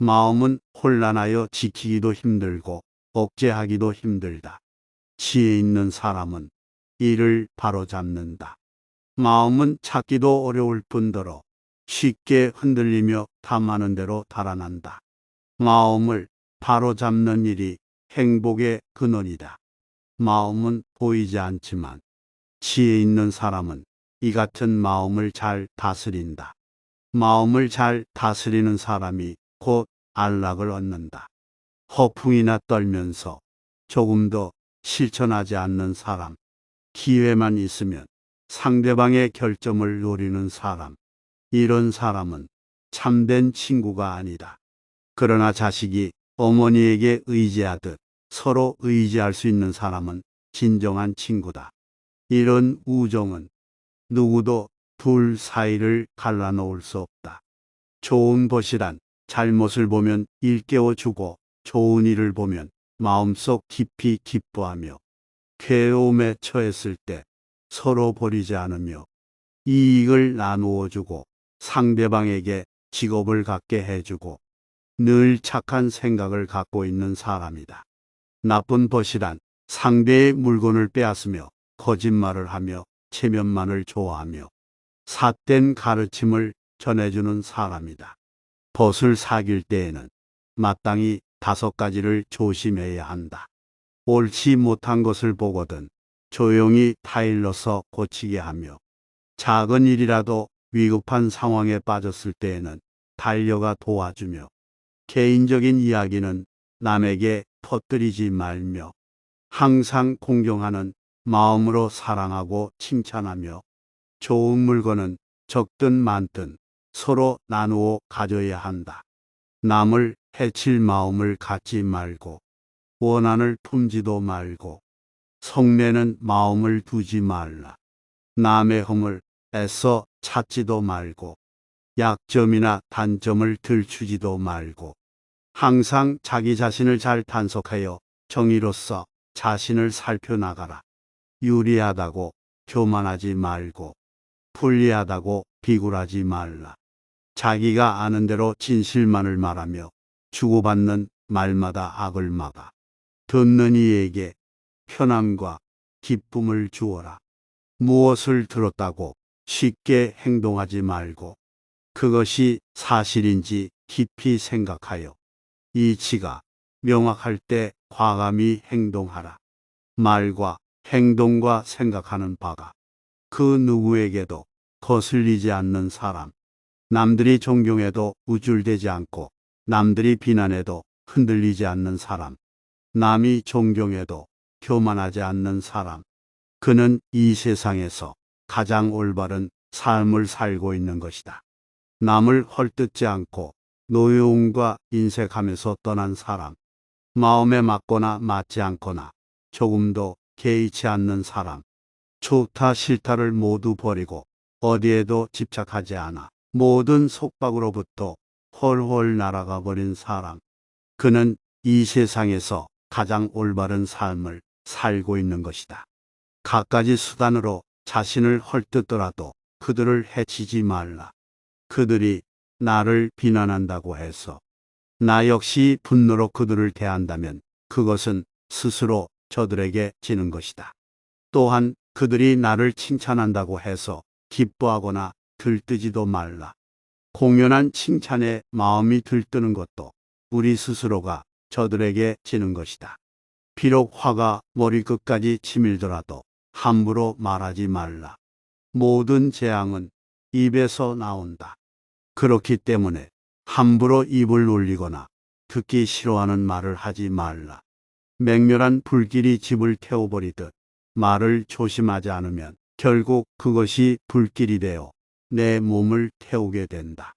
마음은 혼란하여 지키기도 힘들고 억제하기도 힘들다. 지혜 있는 사람은 이를 바로잡는다. 마음은 찾기도 어려울 뿐더러 쉽게 흔들리며 탐하는 대로 달아난다. 마음을 바로잡는 일이 행복의 근원이다. 마음은 보이지 않지만 지혜 있는 사람은 이 같은 마음을 잘 다스린다. 마음을 잘 다스리는 사람이 곧 안락을 얻는다. 허풍이나 떨면서 조금도 실천하지 않는 사람, 기회만 있으면 상대방의 결점을 노리는 사람, 이런 사람은 참된 친구가 아니다. 그러나 자식이 어머니에게 의지하듯 서로 의지할 수 있는 사람은 진정한 친구다. 이런 우정은 누구도 둘 사이를 갈라놓을 수 없다. 좋은 것이란 잘못을 보면 일깨워주고 좋은 일을 보면 마음속 깊이 기뻐하며 괴로움에 처했을 때 서로 버리지 않으며 이익을 나누어 주고 상대방에게 직업을 갖게 해주고 늘 착한 생각을 갖고 있는 사람이다. 나쁜 벗이란 상대의 물건을 빼앗으며 거짓말을 하며 체면만을 좋아하며 삿된 가르침을 전해주는 사람이다. 벗을 사귈 때에는 마땅히 5가지를 조심해야 한다. 옳지 못한 것을 보거든 조용히 타일러서 고치게 하며 작은 일이라도 위급한 상황에 빠졌을 때에는 달려가 도와주며 개인적인 이야기는 남에게 퍼뜨리지 말며 항상 공경하는 마음으로 사랑하고 칭찬하며 좋은 물건은 적든 많든 서로 나누어 가져야 한다. 남을 해칠 마음을 갖지 말고 원한을 품지도 말고 성내는 마음을 두지 말라. 남의 흠을 애써 찾지도 말고 약점이나 단점을 들추지도 말고 항상 자기 자신을 잘 단속하여 정의로서 자신을 살펴나가라. 유리하다고 교만하지 말고 불리하다고 비굴하지 말라. 자기가 아는 대로 진실만을 말하며 주고받는 말마다 악을 막아 듣는 이에게 편함과 기쁨을 주어라. 무엇을 들었다고 쉽게 행동하지 말고 그것이 사실인지 깊이 생각하여 이치가 명확할 때 과감히 행동하라. 말과 행동과 생각하는 바가 그 누구에게도 거슬리지 않는 사람, 남들이 존경해도 우쭐대지 않고 남들이 비난해도 흔들리지 않는 사람, 남이 존경해도 교만하지 않는 사람, 그는 이 세상에서 가장 올바른 삶을 살고 있는 것이다. 남을 헐뜯지 않고 노여움과 인색하면서 떠난 사람, 마음에 맞거나 맞지 않거나 조금도 개의치 않는 사람, 좋다 싫다를 모두 버리고 어디에도 집착하지 않아 모든 속박으로부터 헐헐 날아가 버린 사람, 그는 이 세상에서 가장 올바른 삶을 살고 있는 것이다. 갖가지 수단으로 자신을 헐뜯더라도 그들을 해치지 말라. 그들이 나를 비난한다고 해서 나 역시 분노로 그들을 대한다면 그것은 스스로 저들에게 지는 것이다. 또한 그들이 나를 칭찬한다고 해서 기뻐하거나 들뜨지도 말라. 공연한 칭찬에 마음이 들뜨는 것도 우리 스스로가 저들에게 지는 것이다. 비록 화가 머리끝까지 치밀더라도 함부로 말하지 말라. 모든 재앙은 입에서 나온다. 그렇기 때문에 함부로 입을 놀리거나 듣기 싫어하는 말을 하지 말라. 맹렬한 불길이 집을 태워버리듯 말을 조심하지 않으면 결국 그것이 불길이 되어 내 몸을 태우게 된다.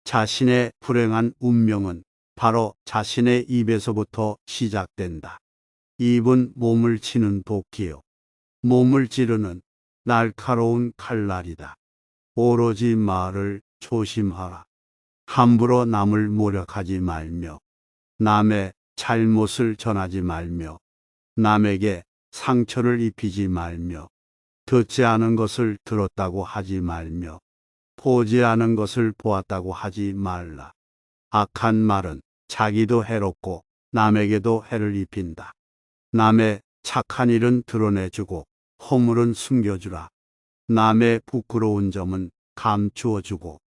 자신의 불행한 운명은 바로 자신의 입에서부터 시작된다. 입은 몸을 치는 도끼요, 몸을 찌르는 날카로운 칼날이다. 오로지 말을 조심하라. 함부로 남을 모욕하지 말며 남의 잘못을 전하지 말며 남에게 상처를 입히지 말며 듣지 않은 것을 들었다고 하지 말며 보지 않은 것을 보았다고 하지 말라. 악한 말은 자기도 해롭고 남에게도 해를 입힌다. 남의 착한 일은 드러내주고 허물은 숨겨주라. 남의 부끄러운 점은 감추어주고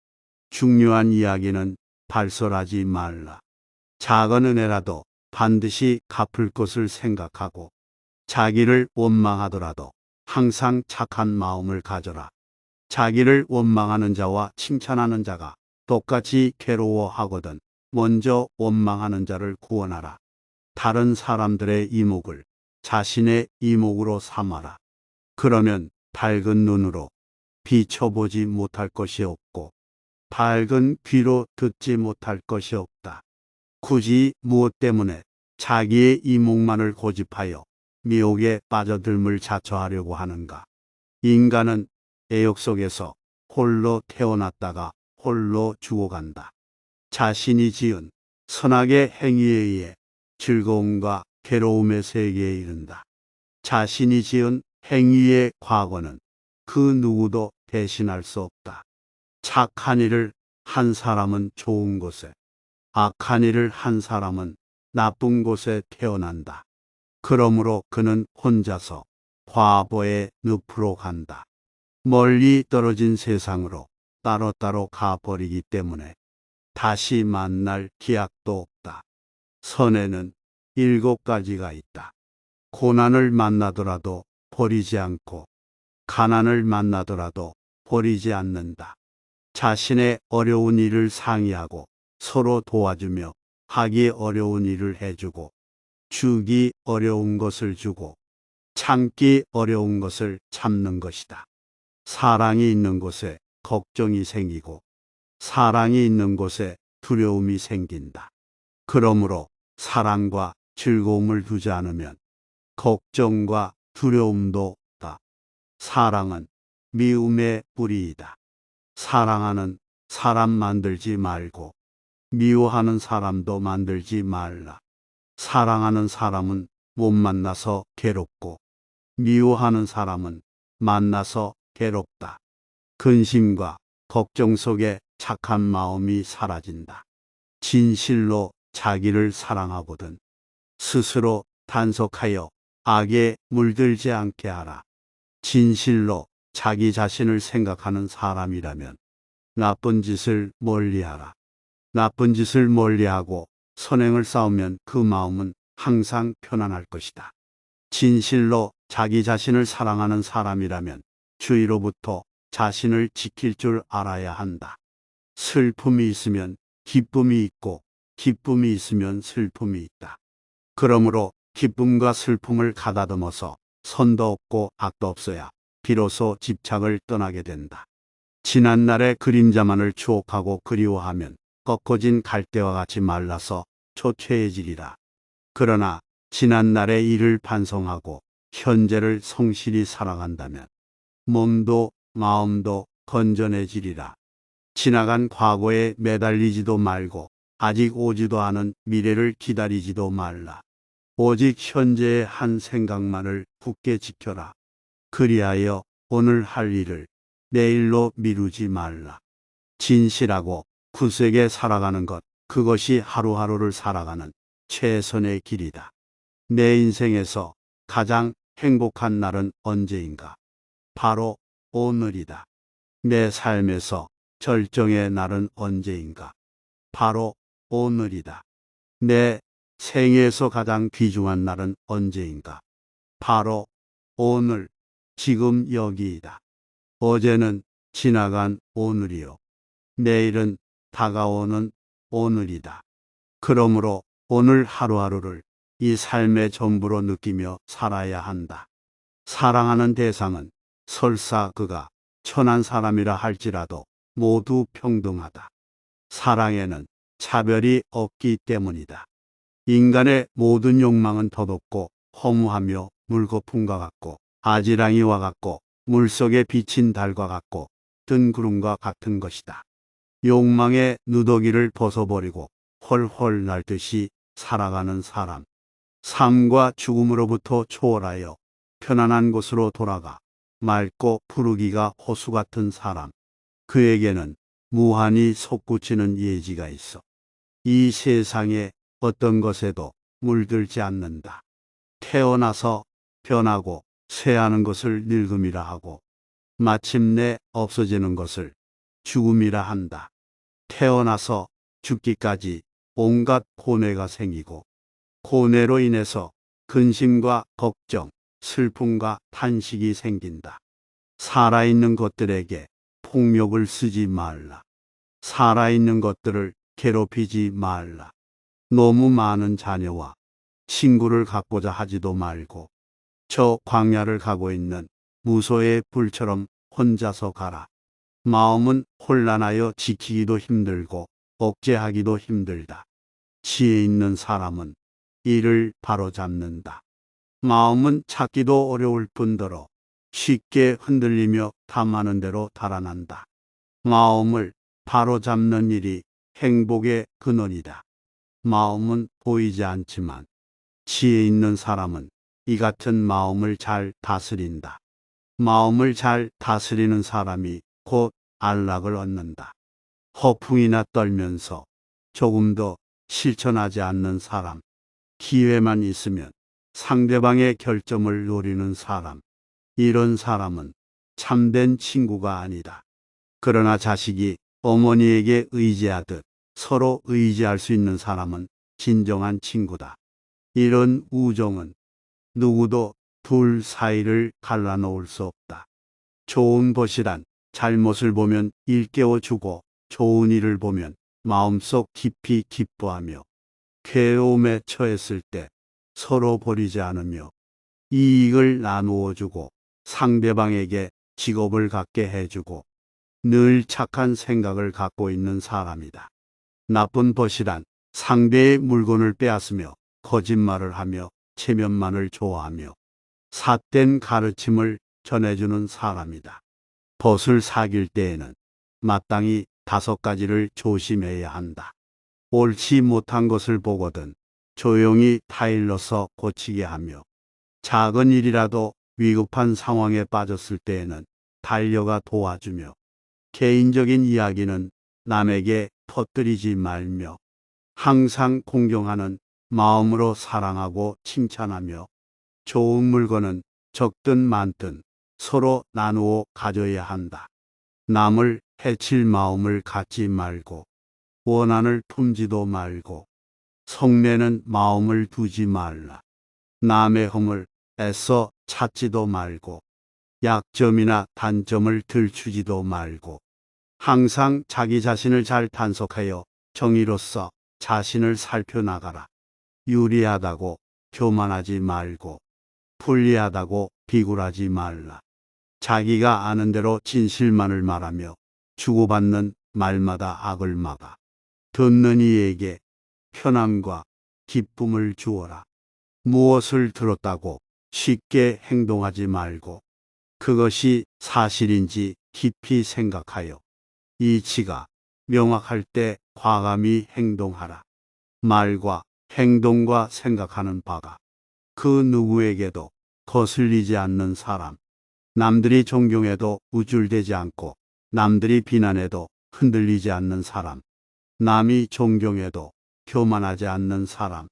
중요한 이야기는 발설하지 말라. 작은 은혜라도 반드시 갚을 것을 생각하고 자기를 원망하더라도 항상 착한 마음을 가져라. 자기를 원망하는 자와 칭찬하는 자가 똑같이 괴로워하거든 먼저 원망하는 자를 구원하라. 다른 사람들의 이목을 자신의 이목으로 삼아라. 그러면 밝은 눈으로 비춰보지 못할 것이 없고 밝은 귀로 듣지 못할 것이 없다. 굳이 무엇 때문에 자기의 이목만을 고집하여 미혹에 빠져들물 자처하려고 하는가. 인간은 애욕 속에서 홀로 태어났다가 홀로 죽어간다. 자신이 지은 선악의 행위에 의해 즐거움과 괴로움의 세계에 이른다. 자신이 지은 행위의 과거는 그 누구도 대신할 수 없다. 착한 일을 한 사람은 좋은 곳에, 악한 일을 한 사람은 나쁜 곳에 태어난다. 그러므로 그는 혼자서 과보의 늪으로 간다. 멀리 떨어진 세상으로 따로따로 가버리기 때문에 다시 만날 기약도 없다. 선에는 7가지가 있다. 고난을 만나더라도 버리지 않고 가난을 만나더라도 버리지 않는다. 자신의 어려운 일을 상의하고 서로 도와주며 하기 어려운 일을 해주고 주기 어려운 것을 주고 참기 어려운 것을 참는 것이다. 사랑이 있는 곳에 걱정이 생기고 사랑이 있는 곳에 두려움이 생긴다. 그러므로 사랑과 즐거움을 두지 않으면 걱정과 두려움도 없다. 사랑은 미움의 뿌리이다. 사랑하는 사람 만들지 말고 미워하는 사람도 만들지 말라. 사랑하는 사람은 못 만나서 괴롭고 미워하는 사람은 만나서 괴롭다. 근심과 걱정 속에 착한 마음이 사라진다. 진실로 자기를 사랑하거든 스스로 단속하여 악에 물들지 않게 하라. 진실로 자기 자신을 생각하는 사람이라면 나쁜 짓을 멀리하라. 나쁜 짓을 멀리하고 선행을 쌓으면 그 마음은 항상 편안할 것이다. 진실로 자기 자신을 사랑하는 사람이라면 주의로부터 자신을 지킬 줄 알아야 한다. 슬픔이 있으면 기쁨이 있고 기쁨이 있으면 슬픔이 있다. 그러므로 기쁨과 슬픔을 가다듬어서 선도 없고 악도 없어야 비로소 집착을 떠나게 된다. 지난날의 그림자만을 추억하고 그리워하면 꺾어진 갈대와 같이 말라서 초췌해지리라. 그러나 지난날의 일을 반성하고 현재를 성실히 살아간다면 몸도 마음도 건전해지리라. 지나간 과거에 매달리지도 말고 아직 오지도 않은 미래를 기다리지도 말라. 오직 현재의 한 생각만을 굳게 지켜라. 그리하여 오늘 할 일을 내일로 미루지 말라. 진실하고 굳세게 살아가는 것, 그것이 하루하루를 살아가는 최선의 길이다. 내 인생에서 가장 행복한 날은 언제인가? 바로 오늘이다. 내 삶에서 절정의 날은 언제인가? 바로 오늘이다. 내 생에서 가장 귀중한 날은 언제인가? 바로 오늘, 지금 여기이다. 어제는 지나간 오늘이요. 내일은 다가오는 오늘이다. 그러므로 오늘 하루하루를 이 삶의 전부로 느끼며 살아야 한다. 사랑하는 대상은 설사 그가 천한 사람이라 할지라도 모두 평등하다. 사랑에는 차별이 없기 때문이다. 인간의 모든 욕망은 덧없고 허무하며 물거품과 같고 아지랑이와 같고 물속에 비친 달과 같고 뜬 구름과 같은 것이다. 욕망의 누더기를 벗어버리고 헐헐 날듯이 살아가는 사람. 삶과 죽음으로부터 초월하여 편안한 곳으로 돌아가 맑고 푸르기가 호수 같은 사람. 그에게는 무한히 솟구치는 예지가 있어. 이 세상에 어떤 것에도 물들지 않는다. 태어나서 변하고 쇠하는 것을 늙음이라 하고 마침내 없어지는 것을 죽음이라 한다. 태어나서 죽기까지 온갖 고뇌가 생기고 고뇌로 인해서 근심과 걱정, 슬픔과 탄식이 생긴다. 살아있는 것들에게 폭력을 쓰지 말라. 살아있는 것들을 괴롭히지 말라. 너무 많은 자녀와 친구를 갖고자 하지도 말고 저 광야를 가고 있는 무소의 불처럼 혼자서 가라. 마음은 혼란하여 지키기도 힘들고 억제하기도 힘들다. 지혜 있는 사람은 이를 바로잡는다. 마음은 찾기도 어려울 뿐더러 쉽게 흔들리며 탐하는 대로 달아난다. 마음을 바로잡는 일이 행복의 근원이다. 마음은 보이지 않지만 지혜 있는 사람은 이 같은 마음을 잘 다스린다. 마음을 잘 다스리는 사람이 곧 안락을 얻는다. 허풍이나 떨면서 조금도 실천하지 않는 사람, 기회만 있으면 상대방의 결점을 노리는 사람, 이런 사람은 참된 친구가 아니다. 그러나 자식이 어머니에게 의지하듯 서로 의지할 수 있는 사람은 진정한 친구다. 이런 우정은 누구도 둘 사이를 갈라놓을 수 없다. 좋은 것이란 잘못을 보면 일깨워주고 좋은 일을 보면 마음속 깊이 기뻐하며 괴로움에 처했을 때 서로 버리지 않으며 이익을 나누어 주고 상대방에게 직업을 갖게 해주고 늘 착한 생각을 갖고 있는 사람이다. 나쁜 벗이란 상대의 물건을 빼앗으며 거짓말을 하며 체면만을 좋아하며 삿된 가르침을 전해주는 사람이다. 벗을 사귈 때에는 마땅히 5가지를 조심해야 한다. 옳지 못한 것을 보거든 조용히 타일러서 고치게 하며 작은 일이라도 위급한 상황에 빠졌을 때에는 달려가 도와주며 개인적인 이야기는 남에게 터뜨리지 말며 항상 공경하는 마음으로 사랑하고 칭찬하며 좋은 물건은 적든 많든 서로 나누어 가져야 한다. 남을 해칠 마음을 갖지 말고 원한을 품지도 말고 성내는 마음을 두지 말라. 남의 흠을 애써 찾지도 말고 약점이나 단점을 들추지도 말고 항상 자기 자신을 잘 단속하여 정의로서 자신을 살펴나가라. 유리하다고 교만하지 말고 불리하다고 비굴하지 말라. 자기가 아는 대로 진실만을 말하며 주고받는 말마다 악을 막아 듣는 이에게 편함과 기쁨을 주어라. 무엇을 들었다고 쉽게 행동하지 말고 그것이 사실인지 깊이 생각하여 이치가 명확할 때 과감히 행동하라. 말과 행동과 생각하는 바가 그 누구에게도 거슬리지 않는 사람, 남들이 존경해도 우쭐대지 않고 남들이 비난해도 흔들리지 않는 사람, 남이 존경해도 교만하지 않는 사람,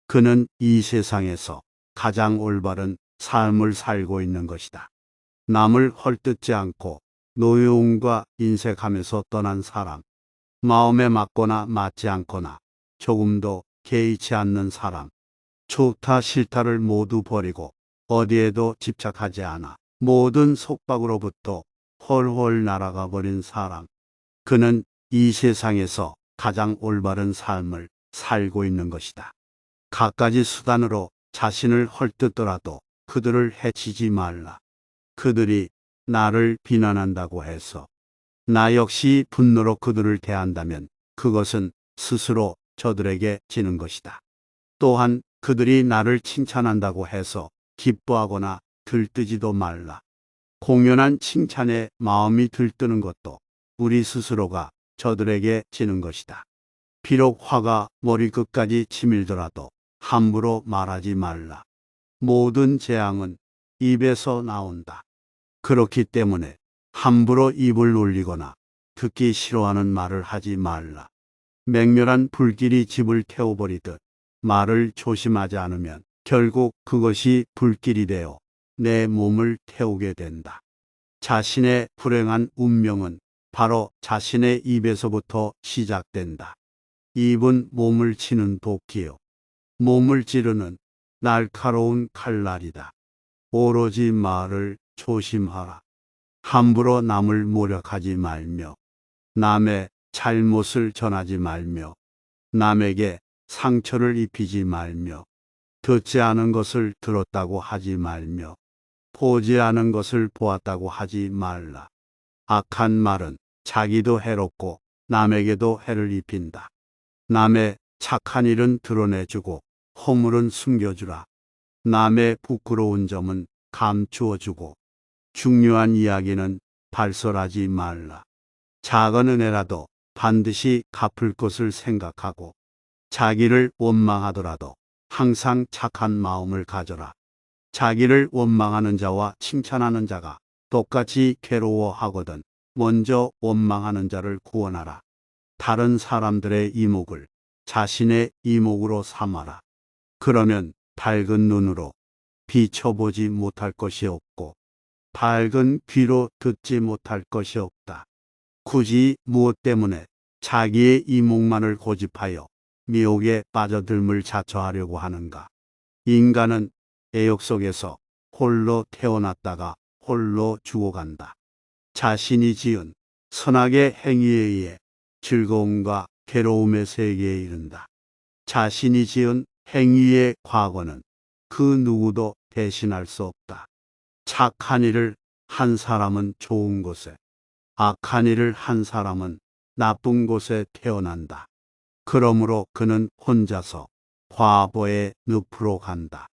그는 이 세상에서 가장 올바른 삶을 살고 있는 것이다. 남을 헐뜯지 않고 노여움과 인색하면서 떠난 사람, 마음에 맞거나 맞지 않거나 조금도 개의치 않는 사람, 좋다 싫다를 모두 버리고 어디에도 집착하지 않아 모든 속박으로부터 헐헐 날아가 버린 사람, 그는 이 세상에서 가장 올바른 삶을 살고 있는 것이다. 갖가지 수단으로 자신을 헐뜯더라도 그들을 해치지 말라. 그들이 나를 비난한다고 해서 나 역시 분노로 그들을 대한다면 그것은 스스로 저들에게 지는 것이다. 또한 그들이 나를 칭찬한다고 해서 기뻐하거나 들뜨지도 말라. 공연한 칭찬에 마음이 들뜨는 것도 우리 스스로가 저들에게 지는 것이다. 비록 화가 머리끝까지 치밀더라도 함부로 말하지 말라. 모든 재앙은 입에서 나온다. 그렇기 때문에 함부로 입을 놀리거나 듣기 싫어하는 말을 하지 말라. 맹렬한 불길이 집을 태워버리듯 말을 조심하지 않으면 결국 그것이 불길이 되어 내 몸을 태우게 된다. 자신의 불행한 운명은 바로 자신의 입에서부터 시작된다. 입은 몸을 치는 도끼요. 몸을 찌르는 날카로운 칼날이다. 오로지 말을 조심하라. 함부로 남을 모욕하지 말며, 남의 잘못을 전하지 말며, 남에게 상처를 입히지 말며, 듣지 않은 것을 들었다고 하지 말며, 보지 않은 것을 보았다고 하지 말라. 악한 말은 자기도 해롭고 남에게도 해를 입힌다. 남의 착한 일은 드러내주고 허물은 숨겨주라. 남의 부끄러운 점은 감추어주고 중요한 이야기는 발설하지 말라. 작은 은혜라도 반드시 갚을 것을 생각하고 자기를 원망하더라도 항상 착한 마음을 가져라. 자기를 원망하는 자와 칭찬하는 자가 똑같이 괴로워하거든 먼저 원망하는 자를 구원하라. 다른 사람들의 이목을 자신의 이목으로 삼아라. 그러면 밝은 눈으로 비춰보지 못할 것이 없고 밝은 귀로 듣지 못할 것이 없다. 굳이 무엇 때문에 자기의 이목만을 고집하여 미혹에 빠져들물 자처하려고 하는가. 인간은 애욕 속에서 홀로 태어났다가 홀로 죽어간다. 자신이 지은 선악의 행위에 의해 즐거움과 괴로움의 세계에 이른다. 자신이 지은 행위의 과거는 그 누구도 대신할 수 없다. 착한 일을 한 사람은 좋은 곳에, 악한 일을 한 사람은 나쁜 곳에 태어난다. 그러므로 그는 혼자서 과보의 늪으로 간다.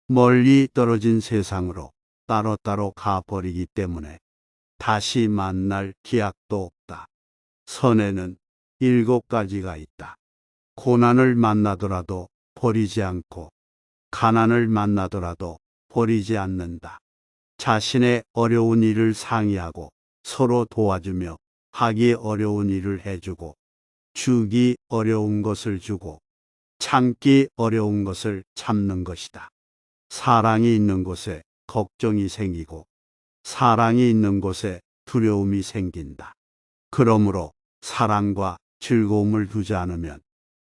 멀리 떨어진 세상으로 따로따로 가버리기 때문에 다시 만날 기약도 없다. 선에는 7가지가 있다. 고난을 만나더라도 버리지 않고 가난을 만나더라도 버리지 않는다. 자신의 어려운 일을 상의하고 서로 도와주며 하기 어려운 일을 해주고 주기 어려운 것을 주고 참기 어려운 것을 참는 것이다. 사랑이 있는 곳에 걱정이 생기고 사랑이 있는 곳에 두려움이 생긴다. 그러므로 사랑과 즐거움을 두지 않으면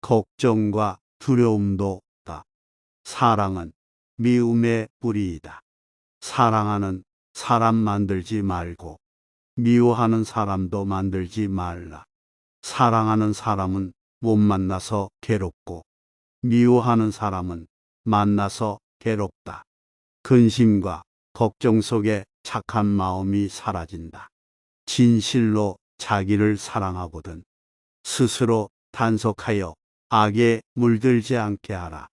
걱정과 두려움도 없다. 사랑은 미움의 뿌리이다. 사랑하는 사람 만들지 말고 미워하는 사람도 만들지 말라. 사랑하는 사람은 못 만나서 괴롭고 미워하는 사람은 만나서 괴롭다. 근심과 걱정 속에 착한 마음이 사라진다. 진실로 자기를 사랑하거든 스스로 단속하여 악에 물들지 않게 하라.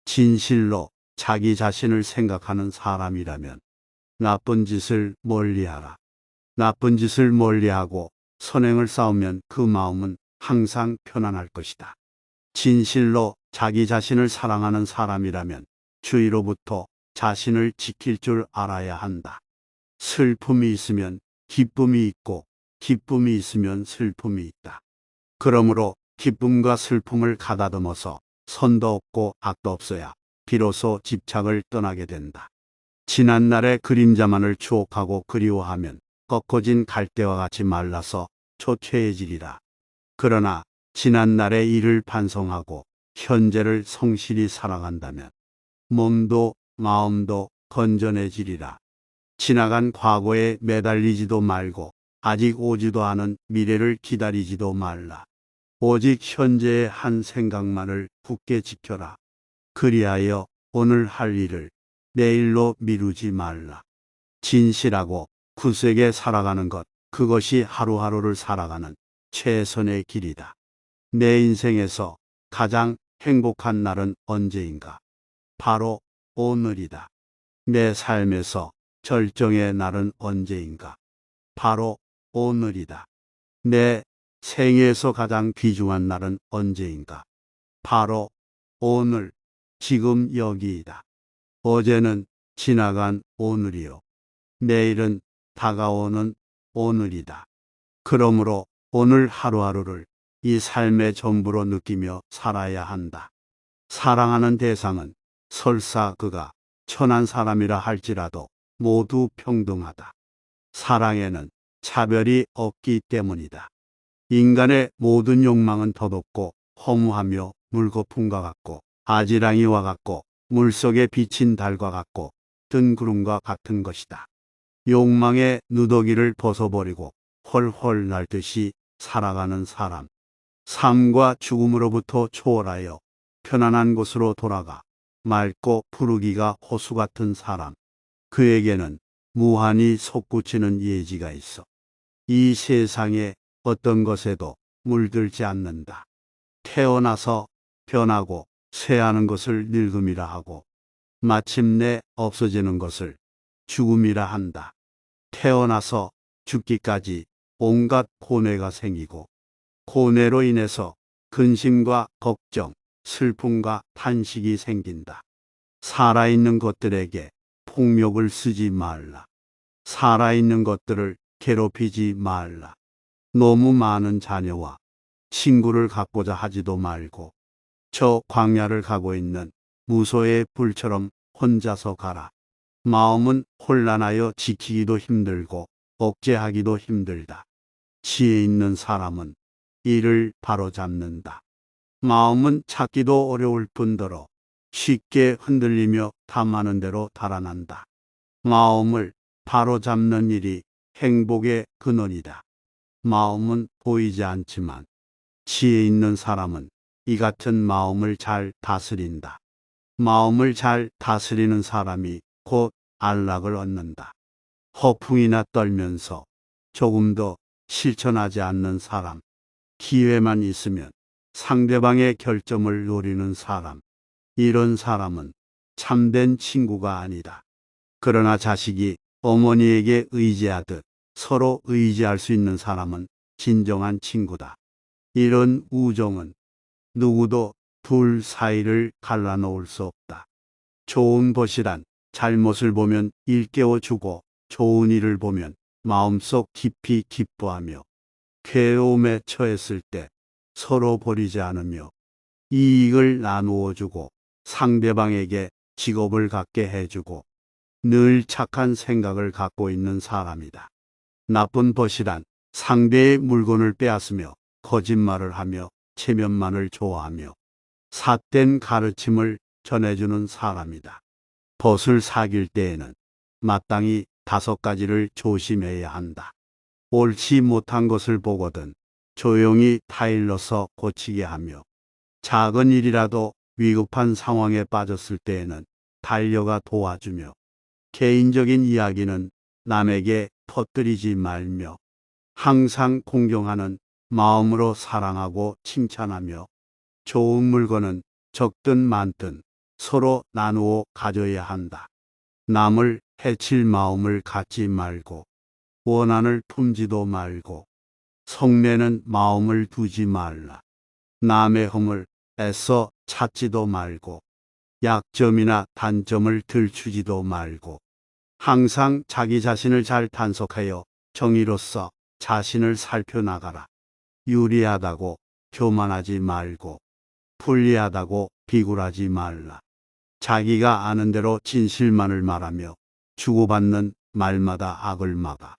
진실로 자기 자신을 생각하는 사람이라면 나쁜 짓을 멀리하라. 나쁜 짓을 멀리하고 선행을 쌓으면 그 마음은 항상 편안할 것이다. 진실로 자기 자신을 사랑하는 사람이라면 주의로부터 자신을 지킬 줄 알아야 한다. 슬픔이 있으면 기쁨이 있고 기쁨이 있으면 슬픔이 있다. 그러므로 기쁨과 슬픔을 가다듬어서 선도 없고 악도 없어야 비로소 집착을 떠나게 된다. 지난날의 그림자만을 추억하고 그리워하면 꺾어진 갈대와 같이 말라서 초췌해지리라. 그러나 지난날의 일을 반성하고 현재를 성실히 살아간다면 몸도 마음도 건전해지리라. 지나간 과거에 매달리지도 말고 아직 오지도 않은 미래를 기다리지도 말라. 오직 현재의 한 생각만을 굳게 지켜라. 그리하여 오늘 할 일을 내일로 미루지 말라. 진실하고 굳세게 살아가는 것, 그것이 하루하루를 살아가는 최선의 길이다. 내 인생에서 가장 행복한 날은 언제인가? 바로 오늘이다. 내 삶에서 절정의 날은 언제인가? 바로 오늘이다. 내 생에서 가장 귀중한 날은 언제인가? 바로 오늘, 지금 여기이다. 어제는 지나간 오늘이요. 내일은 다가오는 오늘이다. 그러므로 오늘 하루하루를 이 삶의 전부로 느끼며 살아야 한다. 사랑하는 대상은 설사 그가 천한 사람이라 할지라도 모두 평등하다. 사랑에는 차별이 없기 때문이다. 인간의 모든 욕망은 더덥고 허무하며 물거품과 같고 아지랑이와 같고 물속에 비친 달과 같고 뜬 구름과 같은 것이다. 욕망의 누더기를 벗어버리고 훨훨 날듯이 살아가는 사람. 삶과 죽음으로부터 초월하여 편안한 곳으로 돌아가 맑고 푸르기가 호수 같은 사람. 그에게는 무한히 솟구치는 예지가 있어 이 세상에 어떤 것에도 물들지 않는다. 태어나서 변하고 쇠하는 것을 늙음이라 하고 마침내 없어지는 것을 죽음이라 한다. 태어나서 죽기까지 온갖 고뇌가 생기고 고뇌로 인해서 근심과 걱정, 슬픔과 탄식이 생긴다. 살아있는 것들에게 폭력을 쓰지 말라. 살아있는 것들을 괴롭히지 말라. 너무 많은 자녀와 친구를 갖고자 하지도 말고 저 광야를 가고 있는 무소의 불처럼 혼자서 가라. 마음은 혼란하여 지키기도 힘들고 억제하기도 힘들다. 지혜 있는 사람은 이를 바로잡는다. 마음은 찾기도 어려울 뿐더러 쉽게 흔들리며 탐하는 대로 달아난다. 마음을 바로잡는 일이 행복의 근원이다. 마음은 보이지 않지만 지혜 있는 사람은 이 같은 마음을 잘 다스린다. 마음을 잘 다스리는 사람이 곧 안락을 얻는다. 허풍이나 떨면서 조금도 실천하지 않는 사람. 기회만 있으면 상대방의 결점을 노리는 사람. 이런 사람은 참된 친구가 아니다. 그러나 자식이 어머니에게 의지하듯 서로 의지할 수 있는 사람은 진정한 친구다. 이런 우정은 누구도 둘 사이를 갈라놓을 수 없다. 좋은 것이란 잘못을 보면 일깨워주고 좋은 일을 보면 마음속 깊이 기뻐하며 괴로움에 처했을 때 서로 버리지 않으며 이익을 나누어 주고 상대방에게 직업을 갖게 해주고 늘 착한 생각을 갖고 있는 사람이다. 나쁜 벗이란 상대의 물건을 빼앗으며 거짓말을 하며 체면만을 좋아하며 삿된 가르침을 전해주는 사람이다. 벗을 사귈 때에는 마땅히 5가지를 조심해야 한다. 옳지 못한 것을 보거든 조용히 타일러서 고치게 하며 작은 일이라도 위급한 상황에 빠졌을 때에는 달려가 도와주며 개인적인 이야기는 남에게 퍼뜨리지 말며 항상 공경하는 마음으로 사랑하고 칭찬하며 좋은 물건은 적든 많든 서로 나누어 가져야 한다. 남을 해칠 마음을 갖지 말고 원한을 품지도 말고 성내는 마음을 두지 말라. 남의 흠을 애써 찾지도 말고 약점이나 단점을 들추지도 말고 항상 자기 자신을 잘 단속하여 정의로서 자신을 살펴나가라. 유리하다고 교만하지 말고 불리하다고 비굴하지 말라. 자기가 아는 대로 진실만을 말하며 주고받는 말마다 악을 막아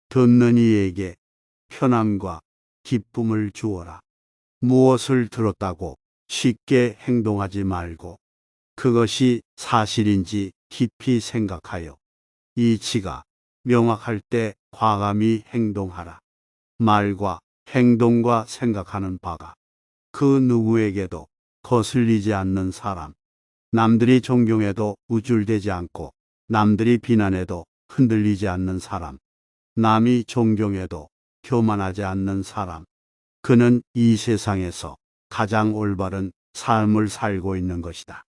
듣는 이에게 편함과 기쁨을 주어라. 무엇을 들었다고 쉽게 행동하지 말고 그것이 사실인지 깊이 생각하여 이치가 명확할 때 과감히 행동하라. 말과 행동과 생각하는 바가 그 누구에게도 거슬리지 않는 사람. 남들이 존경해도 우쭐대지 않고 남들이 비난해도 흔들리지 않는 사람. 남이 존경해도 교만하지 않는 사람. 그는 이 세상에서 가장 올바른 삶을 살고 있는 것이다.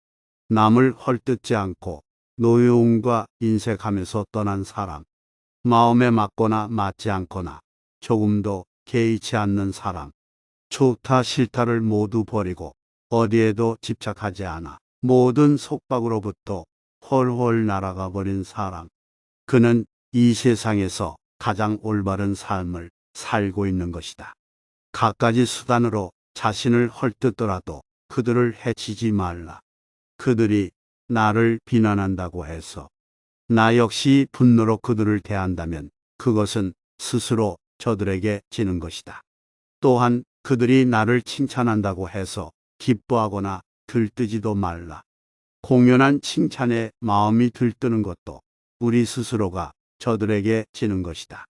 남을 헐뜯지 않고 노여움과 인색하면서 떠난 사람. 마음에 맞거나 맞지 않거나 조금도 개의치 않는 사람. 좋다 싫다를 모두 버리고 어디에도 집착하지 않아 모든 속박으로부터 훨훨 날아가 버린 사람. 그는 이 세상에서 가장 올바른 삶을 살고 있는 것이다. 갖가지 수단으로 자신을 헐뜯더라도 그들을 해치지 말라. 그들이 나를 비난한다고 해서 나 역시 분노로 그들을 대한다면 그것은 스스로 저들에게 지는 것이다. 또한 그들이 나를 칭찬한다고 해서 기뻐하거나 들뜨지도 말라. 공연한 칭찬에 마음이 들뜨는 것도 우리 스스로가 저들에게 지는 것이다.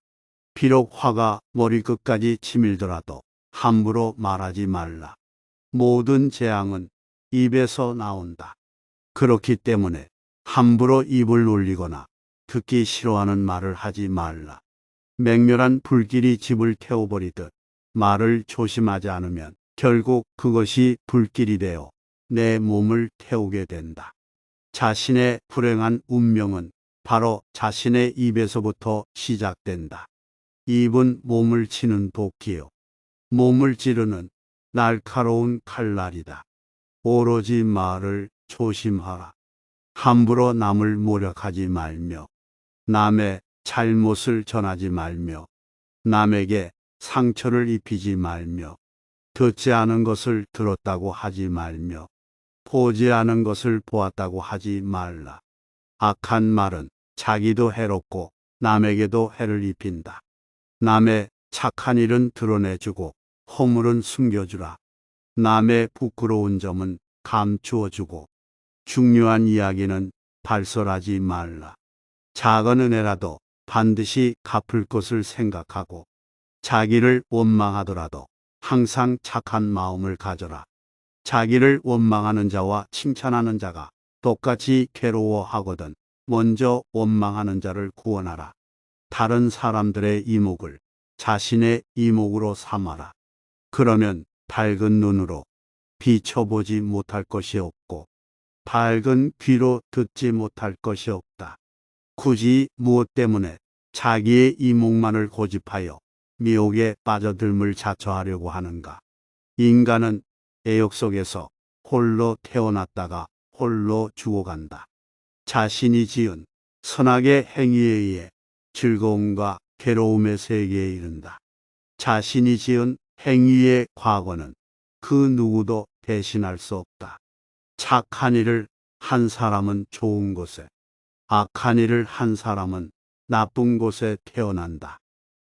비록 화가 머리끝까지 치밀더라도 함부로 말하지 말라. 모든 재앙은 입에서 나온다. 그렇기 때문에 함부로 입을 놀리거나 듣기 싫어하는 말을 하지 말라. 맹렬한 불길이 집을 태워버리듯 말을 조심하지 않으면 결국 그것이 불길이 되어 내 몸을 태우게 된다. 자신의 불행한 운명은 바로 자신의 입에서부터 시작된다. 입은 몸을 치는 도끼요, 몸을 찌르는 날카로운 칼날이다. 오로지 말을 조심하라. 함부로 남을 모욕하지 말며 남의 잘못을 전하지 말며 남에게 상처를 입히지 말며 듣지 않은 것을 들었다고 하지 말며 보지 않은 것을 보았다고 하지 말라. 악한 말은 자기도 해롭고 남에게도 해를 입힌다. 남의 착한 일은 드러내주고 허물은 숨겨주라. 남의 부끄러운 점은 감추어주고 중요한 이야기는 발설하지 말라. 작은 은혜라도 반드시 갚을 것을 생각하고 자기를 원망하더라도 항상 착한 마음을 가져라. 자기를 원망하는 자와 칭찬하는 자가 똑같이 괴로워하거든 먼저 원망하는 자를 구원하라. 다른 사람들의 이목을 자신의 이목으로 삼아라. 그러면 밝은 눈으로 비춰보지 못할 것이 없고 밝은 귀로 듣지 못할 것이 없다. 굳이 무엇 때문에 자기의 이목만을 고집하여 미혹에 빠져들물 자처하려고 하는가? 인간은 애욕 속에서 홀로 태어났다가 홀로 죽어간다. 자신이 지은 선악의 행위에 의해 즐거움과 괴로움의 세계에 이른다. 자신이 지은 행위의 과거는 그 누구도 대신할 수 없다. 착한 일을 한 사람은 좋은 곳에, 악한 일을 한 사람은 나쁜 곳에 태어난다.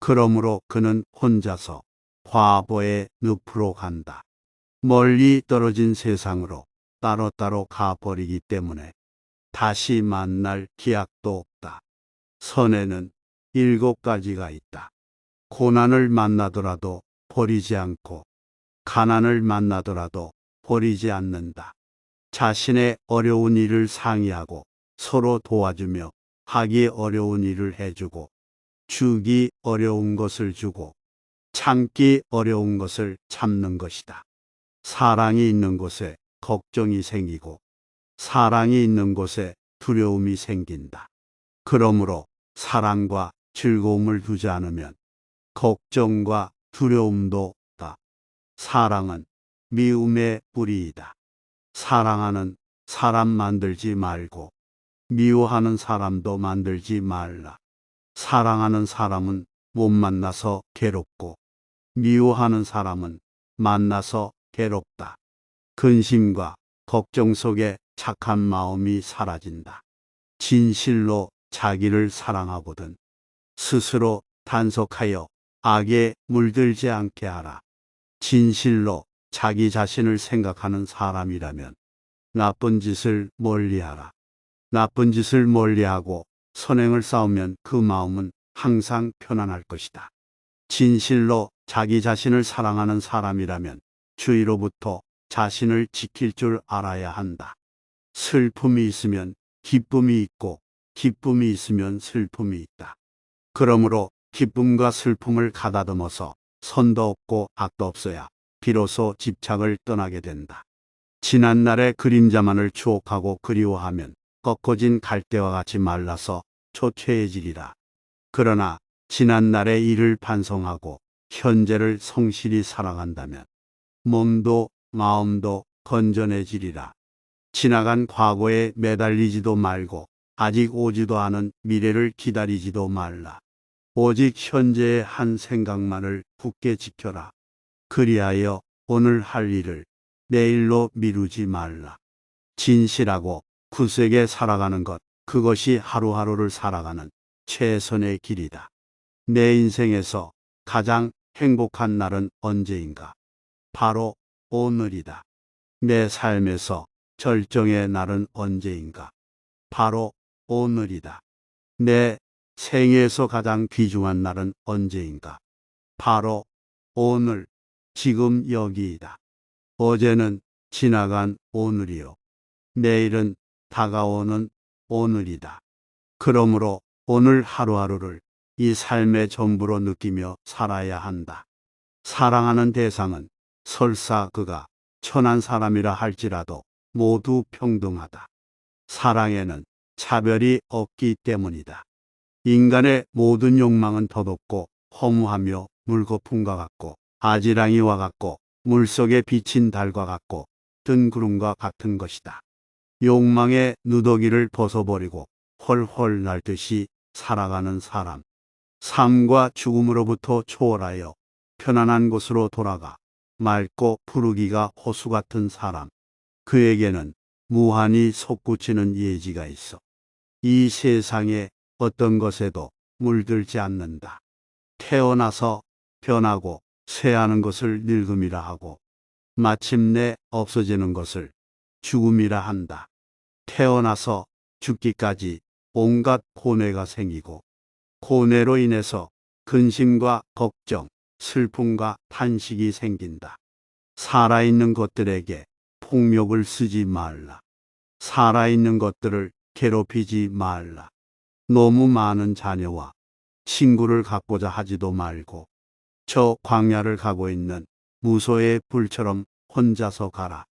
그러므로 그는 혼자서 과보의 늪으로 간다. 멀리 떨어진 세상으로 따로따로 가버리기 때문에 다시 만날 기약도 없다. 선에는 7가지가 있다. 고난을 만나더라도 버리지 않고 가난을 만나더라도 버리지 않는다. 자신의 어려운 일을 상의하고 서로 도와주며 하기 어려운 일을 해주고 주기 어려운 것을 주고 참기 어려운 것을 참는 것이다. 사랑이 있는 곳에 걱정이 생기고 사랑이 있는 곳에 두려움이 생긴다. 그러므로 사랑과 즐거움을 두지 않으면 걱정과 두려움도 없다. 사랑은 미움의 뿌리이다. 사랑하는 사람 만들지 말고 미워하는 사람도 만들지 말라. 사랑하는 사람은 못 만나서 괴롭고 미워하는 사람은 만나서 괴롭다. 근심과 걱정 속에 착한 마음이 사라진다. 진실로 자기를 사랑하거든 스스로 단속하여 악에 물들지 않게 하라. 진실로 자기 자신을 생각하는 사람이라면 나쁜 짓을 멀리하라. 나쁜 짓을 멀리하고 선행을 쌓으면 그 마음은 항상 편안할 것이다. 진실로 자기 자신을 사랑하는 사람이라면 주의로부터 자신을 지킬 줄 알아야 한다. 슬픔이 있으면 기쁨이 있고 기쁨이 있으면 슬픔이 있다. 그러므로 기쁨과 슬픔을 가다듬어서 선도 없고 악도 없어야 비로소 집착을 떠나게 된다. 지난날의 그림자만을 추억하고 그리워하면 꺾어진 갈대와 같이 말라서 초췌해지리라. 그러나 지난날의 일을 반성하고 현재를 성실히 살아간다면 몸도 마음도 건전해지리라. 지나간 과거에 매달리지도 말고 아직 오지도 않은 미래를 기다리지도 말라. 오직 현재의 한 생각만을 굳게 지켜라. 그리하여 오늘 할 일을 내일로 미루지 말라. 진실하고 굳세게 살아가는 것, 그것이 하루하루를 살아가는 최선의 길이다. 내 인생에서 가장 행복한 날은 언제인가? 바로 오늘이다. 내 삶에서 절정의 날은 언제인가? 바로 오늘이다. 내 생애에서 가장 귀중한 날은 언제인가? 바로 오늘, 지금 여기이다. 어제는 지나간 오늘이요. 내일은 다가오는 오늘이다. 그러므로 오늘 하루하루를 이 삶의 전부로 느끼며 살아야 한다. 사랑하는 대상은 설사 그가 천한 사람이라 할지라도 모두 평등하다. 사랑에는 차별이 없기 때문이다. 인간의 모든 욕망은 더덥고 허무하며 물거품과 같고 아지랑이와 같고 물속에 비친 달과 같고 뜬 구름과 같은 것이다. 욕망의 누더기를 벗어버리고 훨훨 날듯이 살아가는 사람. 삶과 죽음으로부터 초월하여 편안한 곳으로 돌아가 맑고 푸르기가 호수 같은 사람. 그에게는 무한히 솟구치는 예지가 있어 이 세상에 어떤 것에도 물들지 않는다. 태어나서 변하고 쇠하는 것을 늙음이라 하고 마침내 없어지는 것을 죽음이라 한다. 태어나서 죽기까지 온갖 고뇌가 생기고 고뇌로 인해서 근심과 걱정, 슬픔과 탄식이 생긴다. 살아있는 것들에게 폭력을 쓰지 말라. 살아있는 것들을 괴롭히지 말라. 너무 많은 자녀와 친구를 갖고자 하지도 말고 저 광야를 가고 있는 무소의 불처럼 혼자서 가라.